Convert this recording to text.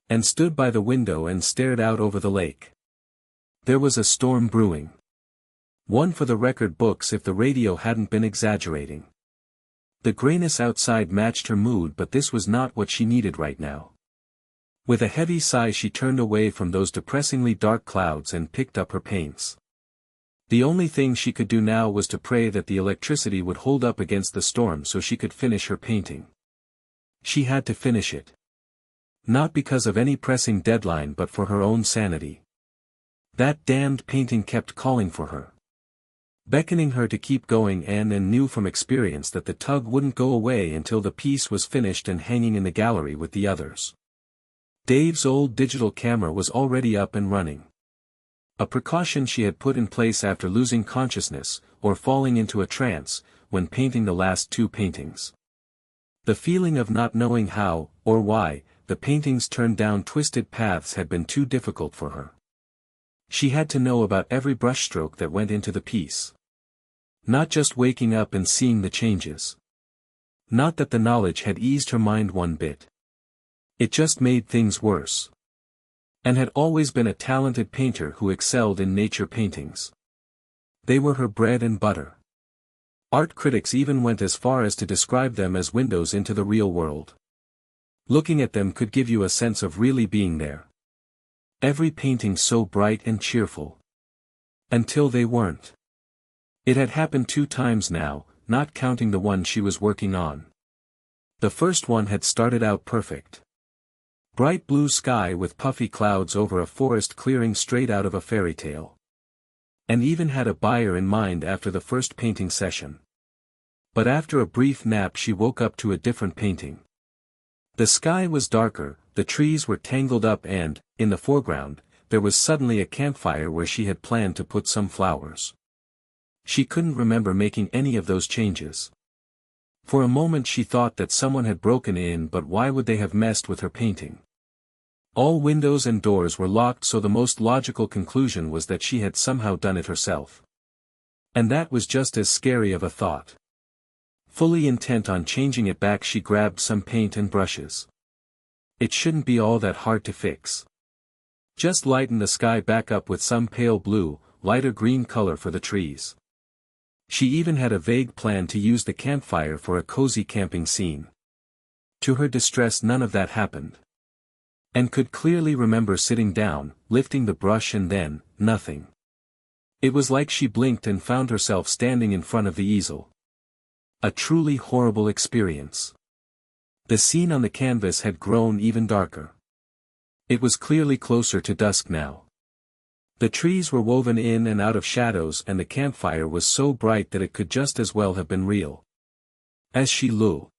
and stood by the window and stared out over the lake. There was a storm brewing. One for the record books if the radio hadn't been exaggerating. The grayness outside matched her mood, but this was not what she needed right now. With a heavy sigh she turned away from those depressingly dark clouds and picked up her paints. The only thing she could do now was to pray that the electricity would hold up against the storm so she could finish her painting. She had to finish it. Not because of any pressing deadline but for her own sanity. That damned painting kept calling for her. Beckoning her to keep going, and knew from experience that the tug wouldn't go away until the piece was finished and hanging in the gallery with the others. Dave's old digital camera was already up and running. A precaution she had put in place after losing consciousness, or falling into a trance, when painting the last two paintings. The feeling of not knowing how, or why, the paintings turned down twisted paths had been too difficult for her. She had to know about every brushstroke that went into the piece. Not just waking up and seeing the changes. Not that the knowledge had eased her mind one bit. It just made things worse. And had always been a talented painter who excelled in nature paintings. They were her bread and butter. Art critics even went as far as to describe them as windows into the real world. Looking at them could give you a sense of really being there. Every painting so bright and cheerful. Until they weren't. It had happened 2 times now, not counting the one she was working on. The first one had started out perfect. Bright blue sky with puffy clouds over a forest clearing straight out of a fairy tale. And even had a buyer in mind after the first painting session. But after a brief nap she woke up to a different painting. The sky was darker, the trees were tangled up, and, in the foreground, there was suddenly a campfire where she had planned to put some flowers. She couldn't remember making any of those changes. For a moment she thought that someone had broken in, but why would they have messed with her painting? All windows and doors were locked, so the most logical conclusion was that she had somehow done it herself. And that was just as scary of a thought. Fully intent on changing it back, she grabbed some paint and brushes. It shouldn't be all that hard to fix. Just lighten the sky back up with some pale blue, lighter green color for the trees. She even had a vague plan to use the campfire for a cozy camping scene. To her distress none of that happened. And could clearly remember sitting down, lifting the brush, and then, nothing. It was like she blinked and found herself standing in front of the easel. A truly horrible experience. The scene on the canvas had grown even darker. It was clearly closer to dusk now. The trees were woven in and out of shadows, and the campfire was so bright that it could just as well have been real. As she looked,